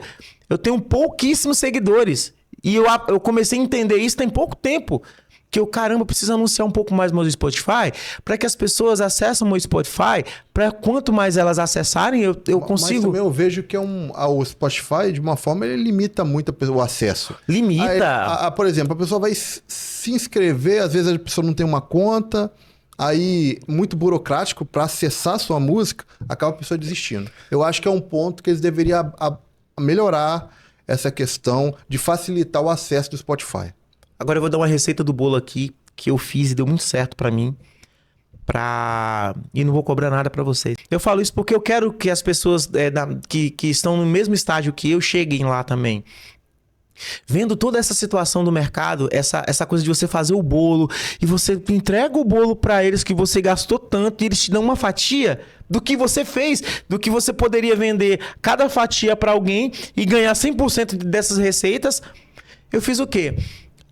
eu tenho pouquíssimos seguidores. E eu comecei a entender isso tem pouco tempo. Que eu preciso anunciar um pouco mais meu Spotify para que as pessoas acessem o meu Spotify, para quanto mais elas acessarem, eu consigo... Mas também eu vejo que o Spotify, de uma forma, ele limita muito o acesso. Limita? Por exemplo, a pessoa vai se inscrever, às vezes a pessoa não tem uma conta, aí muito burocrático para acessar a sua música, acaba a pessoa desistindo. Eu acho que é um ponto que eles deveriam melhorar essa questão de facilitar o acesso do Spotify. Agora eu vou dar uma receita do bolo aqui, que eu fiz e deu muito certo pra mim. E não vou cobrar nada pra vocês. Eu falo isso porque eu quero que as pessoas que estão no mesmo estágio que eu cheguem lá também. Vendo toda essa situação do mercado, essa coisa de você fazer o bolo e você entrega o bolo pra eles que você gastou tanto e eles te dão uma fatia do que você fez, do que você poderia vender cada fatia pra alguém e ganhar 100% dessas receitas. Eu fiz o quê?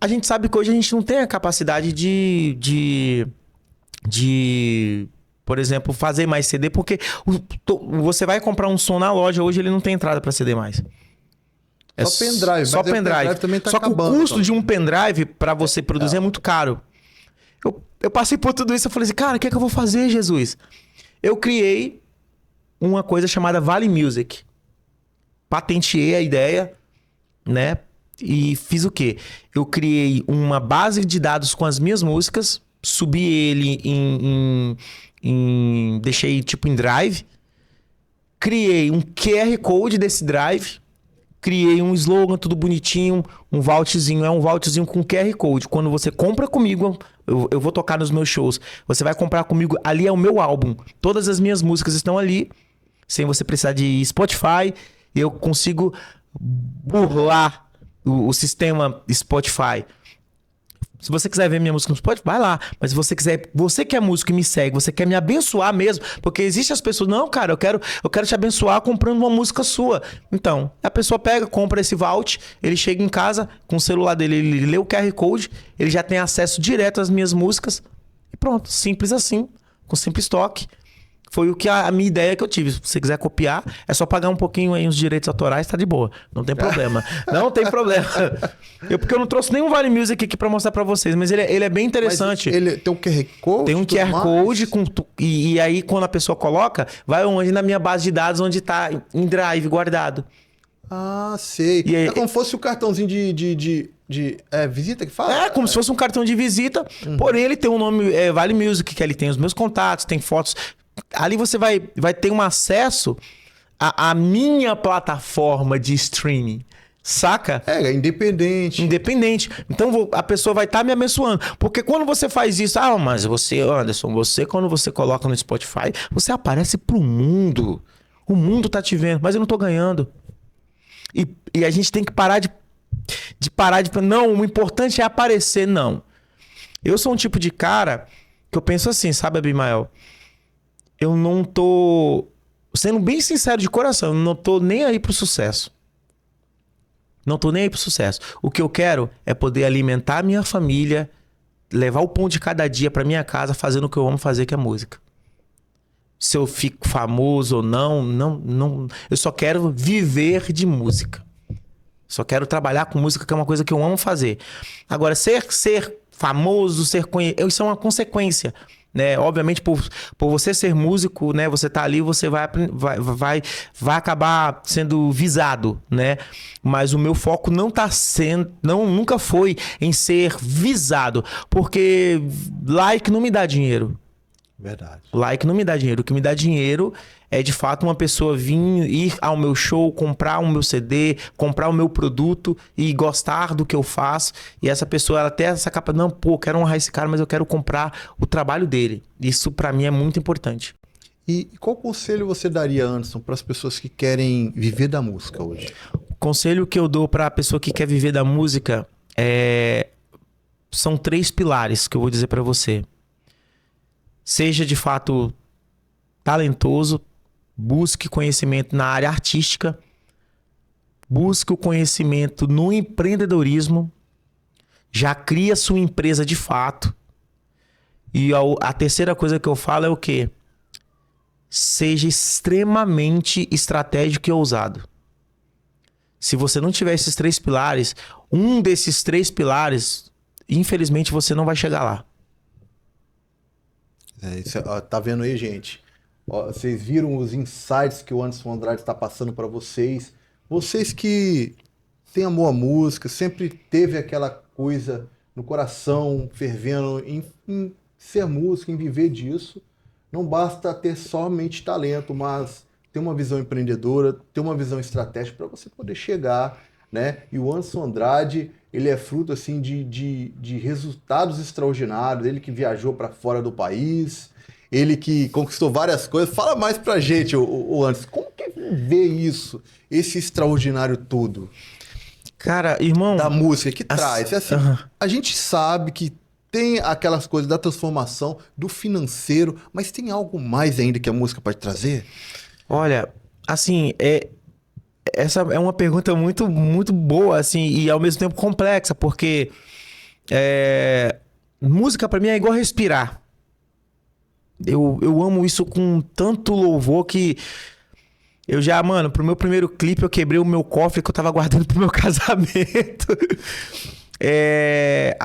A gente sabe que hoje a gente não tem a capacidade de por exemplo, fazer mais CD, porque você vai comprar um som na loja, hoje ele não tem entrada para CD mais. Só pendrive. Só mas aí o pendrive. também tá Só que acabando, o custo então. de um pendrive para você produzir é muito caro. Eu passei por tudo isso e falei assim, cara, o que é que eu vou fazer, Jesus? Eu criei uma coisa chamada Vale Music. Patenteei a ideia, né? E fiz o quê? Eu criei uma base de dados com as minhas músicas, subi ele deixei tipo em Drive, criei um QR Code desse Drive, criei um slogan tudo bonitinho, um vaultzinho com QR Code. Quando você compra comigo, eu vou tocar nos meus shows, você vai comprar comigo, ali é o meu álbum. Todas as minhas músicas estão ali, sem você precisar de Spotify. Eu consigo burlar o sistema Spotify. Se você quiser ver minha música no Spotify, vai lá. Mas se você quiser, você que é músico e me segue, você quer me abençoar mesmo, porque existe as pessoas, não, cara, eu quero te abençoar comprando uma música sua. Então, a pessoa pega, compra esse vault, ele chega em casa com o celular dele, ele lê o QR Code, ele já tem acesso direto às minhas músicas e pronto, simples assim, com simples toque. Foi o que a minha ideia que eu tive. Se você quiser copiar, é só pagar um pouquinho aí os direitos autorais, tá de boa. Não tem problema. Não tem problema. Porque eu não trouxe nenhum Vale Music aqui pra mostrar pra vocês, mas ele é bem interessante. Mas ele tem um QR Code? Tem um QR Code e aí quando a pessoa coloca, vai onde? Na minha base de dados, onde tá em Drive guardado. Ah, sei. E aí, é como se fosse o cartãozinho de visita que fala? É, como se fosse um cartão de visita, porém ele tem um nome, Vale Music, que ele tem os meus contatos, tem fotos. Ali você vai ter um acesso à minha plataforma de streaming, saca? É independente. Independente. Então a pessoa vai estar me abençoando. Porque quando você faz isso, mas você, Anderson, quando você coloca no Spotify, você aparece pro mundo. O mundo tá te vendo, mas eu não tô ganhando. E a gente tem que parar de não, o importante é aparecer, não. Eu sou um tipo de cara que eu penso assim, sabe, Abimael? Eu não tô... Sendo bem sincero de coração, eu não tô nem aí pro sucesso. Não tô nem aí pro sucesso. O que eu quero é poder alimentar a minha família, levar o pão de cada dia pra minha casa, fazendo o que eu amo fazer, que é música. Se eu fico famoso ou não... Eu só quero viver de música. Só quero trabalhar com música, que é uma coisa que eu amo fazer. Agora, ser famoso, ser conhecido, isso é uma consequência, né? Obviamente, por você ser músico, né? Você tá ali, você vai acabar sendo visado, né? Mas o meu foco não tá sendo, nunca foi em ser visado, porque like não me dá dinheiro. Verdade. Like não me dá dinheiro. O que me dá dinheiro é, de fato, uma pessoa ir ao meu show, comprar o meu CD, comprar o meu produto e gostar do que eu faço. E essa pessoa, ela tem essa capa, não, pô, quero honrar esse cara, mas eu quero comprar o trabalho dele. Isso, pra mim, é muito importante. E qual conselho você daria, Anderson, para as pessoas que querem viver da música hoje? O conselho que eu dou pra pessoa que quer viver da música são 3 pilares que eu vou dizer pra você. Seja de fato talentoso, busque conhecimento na área artística, busque o conhecimento no empreendedorismo, já cria sua empresa de fato. E a terceira coisa que eu falo é o quê? Seja extremamente estratégico e ousado. Se você não tiver esses 3 pilares, um desses 3 pilares, infelizmente você não vai chegar lá. Tá vendo aí, gente? Vocês viram os insights que o Anderson Andrade está passando para vocês. Vocês que têm amor à música, sempre teve aquela coisa no coração, fervendo em ser músico, em viver disso. Não basta ter somente talento, mas ter uma visão empreendedora, ter uma visão estratégica para você poder chegar, né? E o Anderson Andrade, ele é fruto assim de resultados extraordinários. Ele que viajou para fora do país, ele que conquistou várias coisas. Fala mais pra gente, o Anderson, como que é viver isso, esse extraordinário tudo? Cara, irmão... Da música que traz. Assim, a gente sabe que tem aquelas coisas da transformação, do financeiro, mas tem algo mais ainda que a música pode trazer? Olha, assim, essa é uma pergunta muito, muito boa, assim, e ao mesmo tempo complexa, porque música pra mim é igual respirar. Eu amo isso com tanto louvor que Mano, pro meu primeiro clipe eu quebrei o meu cofre que eu tava guardando pro meu casamento. É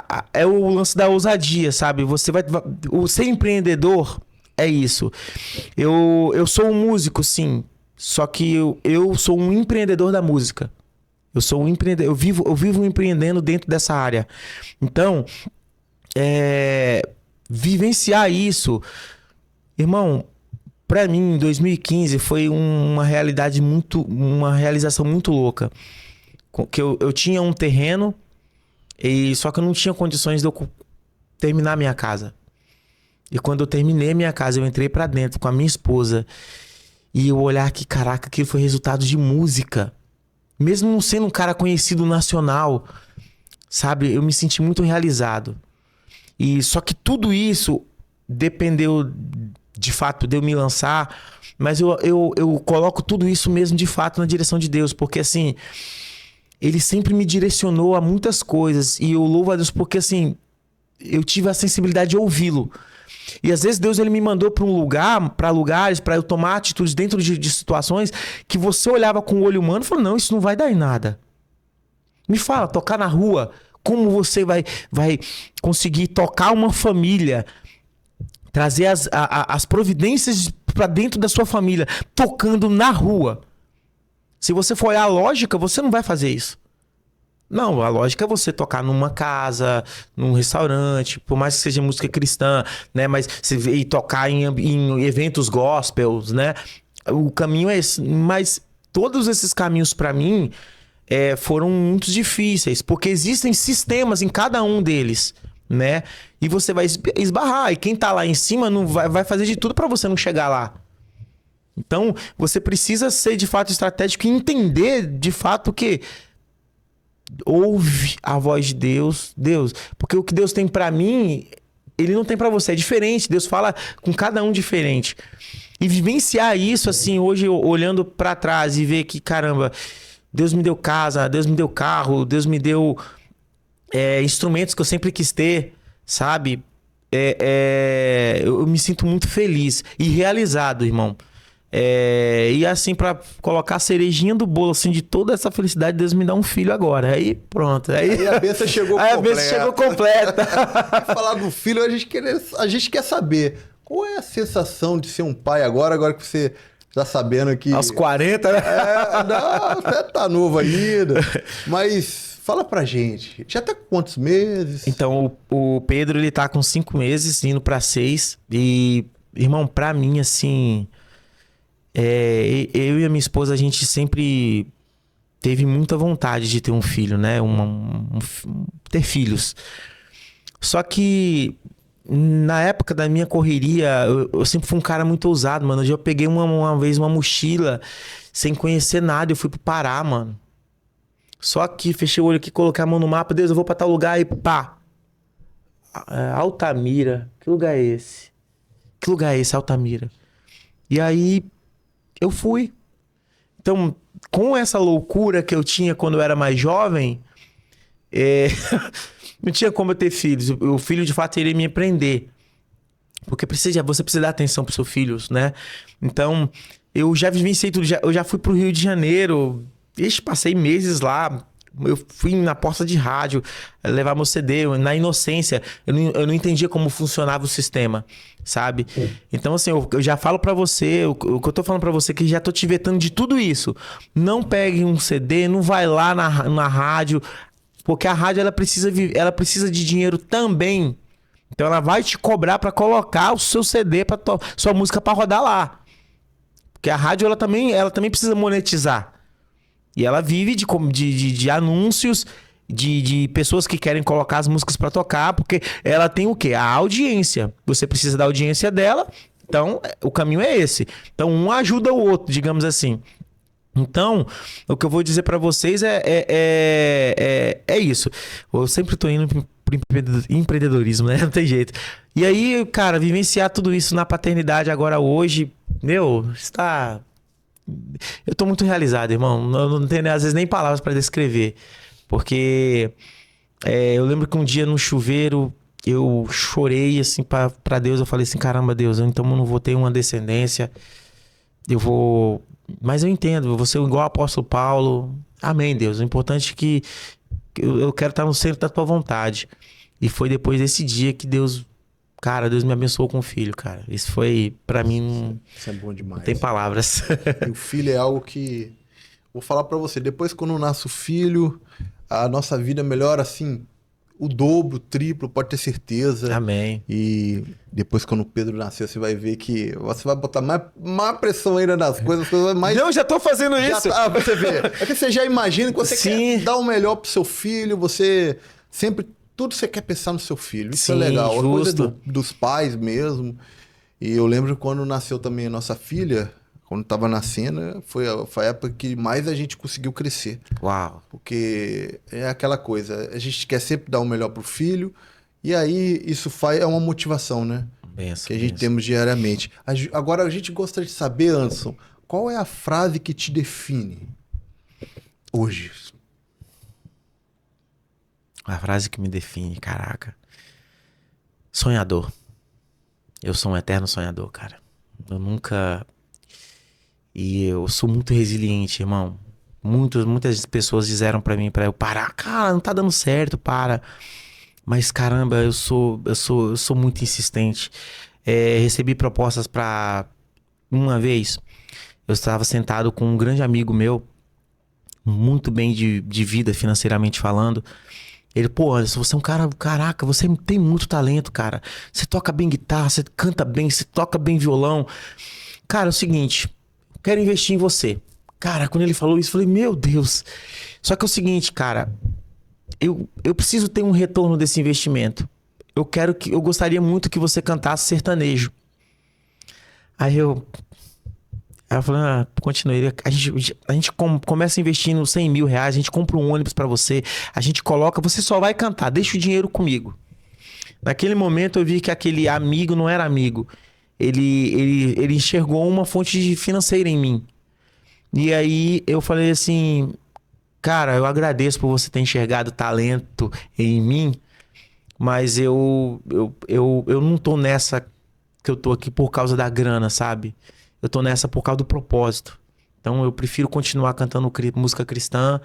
o lance da ousadia, sabe? O ser empreendedor é isso. Eu sou um músico, sim. Só que eu sou um empreendedor da música. Eu sou um empreendedor. Eu vivo empreendendo dentro dessa área. Então, vivenciar isso, irmão, pra mim, em 2015 foi uma realização muito louca. Que eu tinha um terreno. Só que eu não tinha condições de eu terminar minha casa. E quando eu terminei minha casa, eu entrei pra dentro com a minha esposa. E eu olhar que, caraca, aquilo foi resultado de música. Mesmo não sendo um cara conhecido nacional, sabe? Eu me senti muito realizado. E só que tudo isso dependeu, de fato, de eu me lançar. Mas eu coloco tudo isso mesmo, de fato, na direção de Deus. Porque, assim... Ele sempre me direcionou a muitas coisas. E eu louvo a Deus porque, assim, eu tive a sensibilidade de ouvi-lo. E às vezes Deus ele me mandou para lugares, para eu tomar atitudes dentro de situações que você olhava com o olho humano e falou, não, isso não vai dar em nada. Me fala, tocar na rua, como você vai conseguir tocar uma família, trazer as providências para dentro da sua família, tocando na rua. Se você for olhar a lógica, você não vai fazer isso. Não, a lógica é você tocar numa casa, num restaurante, por mais que seja música cristã, né? Mas e tocar em eventos gospels, né? O caminho é esse. Mas todos esses caminhos, para mim, foram muito difíceis, porque existem sistemas em cada um deles, né? E você vai esbarrar. E quem tá lá em cima não vai fazer de tudo para você não chegar lá. Então, você precisa ser de fato estratégico e entender de fato que ouve a voz de Deus, porque o que Deus tem pra mim, ele não tem pra você, é diferente. Deus fala com cada um diferente. E vivenciar isso assim, hoje olhando pra trás e ver que, caramba, Deus me deu casa, Deus me deu carro, Deus me deu instrumentos que eu sempre quis ter, sabe? Eu me sinto muito feliz e realizado, irmão. E assim, pra colocar a cerejinha do bolo assim, de toda essa felicidade, Deus me dá um filho agora. Aí pronto. Aí a bênção chegou completa. A bênção chegou completa. Falar do filho, a gente quer saber qual é a sensação de ser um pai agora que você tá sabendo que... Aos 40, né? Não, você tá novo ainda. Mas fala pra gente, já tá com quantos meses? Então, o Pedro, ele tá com 5 meses, indo pra 6. E, irmão, pra mim, assim... eu e a minha esposa, a gente sempre teve muita vontade de ter um filho, né? Ter filhos. Só que na época da minha correria, eu sempre fui um cara muito ousado, mano. Eu peguei uma vez uma mochila sem conhecer nada, eu fui pro Pará, mano. Só que fechei o olho aqui, coloquei a mão no mapa, Deus, eu vou pra tal lugar e pá. Altamira. Que lugar é esse? Que lugar é esse, Altamira? E aí... eu fui. Então, com essa loucura que eu tinha quando eu era mais jovem, não tinha como eu ter filhos. O filho, de fato, iria me empreender. Porque você precisa dar atenção para os seus filhos, né? Então, eu já vivenciei tudo. Eu já fui pro Rio de Janeiro. Passei meses lá. Eu fui na porta de rádio levar meu CD, na inocência. Eu não entendia como funcionava o sistema, sabe? Então, assim, eu já falo pra você, o que eu tô falando pra você, que já tô te vetando de tudo isso. Não pegue um CD, não vai lá na rádio, porque a rádio ela precisa de dinheiro também. Então, ela vai te cobrar pra colocar o seu CD, sua música pra rodar lá. Porque a rádio ela também precisa monetizar. E ela vive de anúncios, de pessoas que querem colocar as músicas pra tocar, porque ela tem o quê? A audiência. Você precisa da audiência dela, então o caminho é esse. Então um ajuda o outro, digamos assim. Então, o que eu vou dizer pra vocês é isso. Eu sempre tô indo pro empreendedorismo, né? Não tem jeito. E aí, cara, vivenciar tudo isso na paternidade agora hoje, está... Eu tô muito realizado, irmão. Eu não tenho, às vezes, nem palavras pra descrever. Porque eu lembro que um dia no chuveiro eu chorei assim pra Deus. Eu falei assim, caramba, Deus, então eu não vou ter uma descendência. eu vou... Mas eu entendo, eu vou ser igual o apóstolo Paulo. Amém, Deus. O importante é que eu quero estar no centro da tua vontade. E foi depois desse dia que Deus... Cara, Deus me abençoou com o filho, cara. Isso foi, pra mim... Isso é bom demais. Não tem palavras. E o filho é algo que... Vou falar pra você, depois quando nasce o filho, a nossa vida melhora assim, o dobro, o triplo, pode ter certeza. Amém. E depois quando o Pedro nascer, você vai ver que você vai botar mais pressão ainda nas coisas, as coisas mais... Eu já tô fazendo isso. Você vê. É que você já imagina que você Sim. quer dar o melhor pro seu filho, você sempre... Tudo você quer pensar no seu filho. Isso Sim, é legal. É coisa justo. dos pais mesmo. E eu lembro quando nasceu também a nossa filha, quando estava nascendo, foi a época que mais a gente conseguiu crescer. Uau. Porque é aquela coisa, a gente quer sempre dar o melhor pro filho, e aí isso é uma motivação, né? Benção, Que a gente benção. temos diariamente. Agora a gente gostaria de saber, Anderson, qual é a frase que te define hoje? A frase que me define, caraca. Sonhador. Eu sou um eterno sonhador, cara. Eu nunca... E eu sou muito resiliente, irmão. Muitas pessoas disseram pra mim, pra eu parar. Cara, não tá dando certo, para. Mas caramba, eu sou muito insistente. Recebi propostas pra... Uma vez, eu estava sentado com um grande amigo meu, muito bem de vida, financeiramente falando. Ele, pô, Anderson, você é um cara, caraca, você tem muito talento, cara. Você toca bem guitarra, você canta bem, você toca bem violão. Cara, é o seguinte, quero investir em você. Cara, quando ele falou isso, eu falei, meu Deus. Só que é o seguinte, cara, eu preciso ter um retorno desse investimento. Eu gostaria muito que você cantasse sertanejo. Aí eu falei, continuei. A gente começa investindo 100 mil reais, a gente compra um ônibus pra você, a gente coloca, você só vai cantar, deixa o dinheiro comigo. Naquele momento eu vi que aquele amigo não era amigo. Ele enxergou uma fonte financeira em mim. E aí eu falei assim, cara, eu agradeço por você ter enxergado talento em mim, mas eu não tô nessa que eu tô aqui por causa da grana, sabe? Eu tô nessa por causa do propósito. Então eu prefiro continuar cantando música cristã.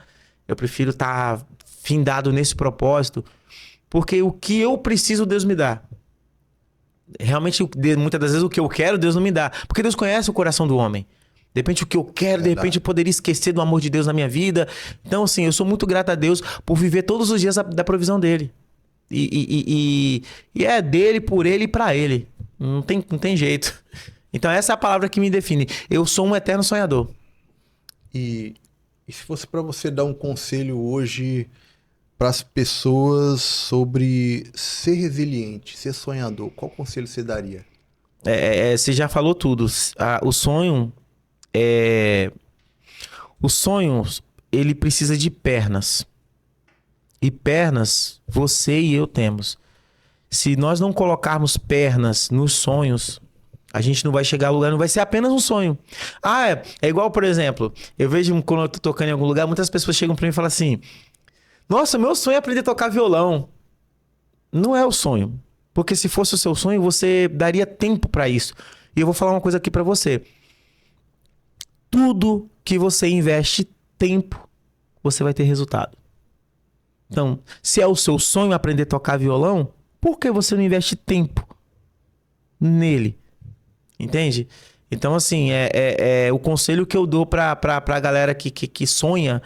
Eu prefiro estar findado nesse propósito. Porque o que eu preciso, Deus me dá. Realmente, muitas das vezes, o que eu quero, Deus não me dá. Porque Deus conhece o coração do homem. De repente, o que eu quero, de repente, eu poderia esquecer do amor de Deus na minha vida. Então, assim, eu sou muito grato a Deus por viver todos os dias da provisão dele. E é dele, por ele e pra ele. Não tem jeito. Então essa é a palavra que me define. Eu sou um eterno sonhador. E se fosse para você dar um conselho hoje para as pessoas sobre ser resiliente, ser sonhador, qual conselho você daria? Você já falou tudo. O sonho ele precisa de pernas. E pernas você e eu temos. Se nós não colocarmos pernas nos sonhos, a gente não vai chegar a lugar, não vai ser apenas um sonho. É igual, por exemplo, eu vejo quando eu tô tocando em algum lugar, muitas pessoas chegam pra mim e falam assim, nossa, meu sonho é aprender a tocar violão. Não é o sonho. Porque se fosse o seu sonho, você daria tempo pra isso. E eu vou falar uma coisa aqui pra você. Tudo que você investe tempo, você vai ter resultado. Então, se é o seu sonho aprender a tocar violão, por que você não investe tempo nele? Entende? Então, assim, o conselho que eu dou pra galera que sonha,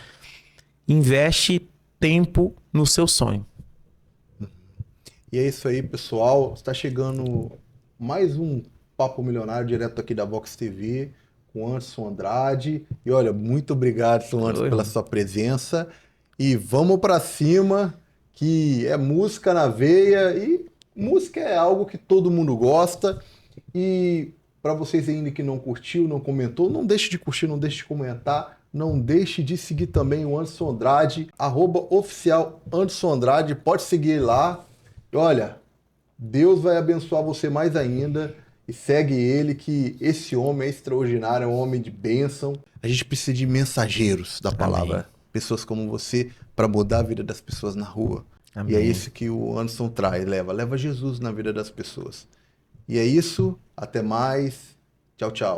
investe tempo no seu sonho. E é isso aí, pessoal. Está chegando mais um Papo Milionário direto aqui da Vox TV com Anderson Andrade. E olha, muito obrigado, Anderson, pela sua presença. E vamos para cima, que é música na veia e música é algo que todo mundo gosta. E para vocês ainda que não curtiu, não comentou, não deixe de curtir, não deixe de comentar, não deixe de seguir também o Anderson Andrade, @oficial Anderson Andrade, pode seguir lá. E olha, Deus vai abençoar você mais ainda e segue ele, que esse homem é extraordinário, é um homem de bênção. A gente precisa de mensageiros da palavra, amém, pessoas como você para mudar a vida das pessoas na rua. Amém. E é isso que o Anderson traz, leva Jesus na vida das pessoas. E é isso, até mais, tchau, tchau.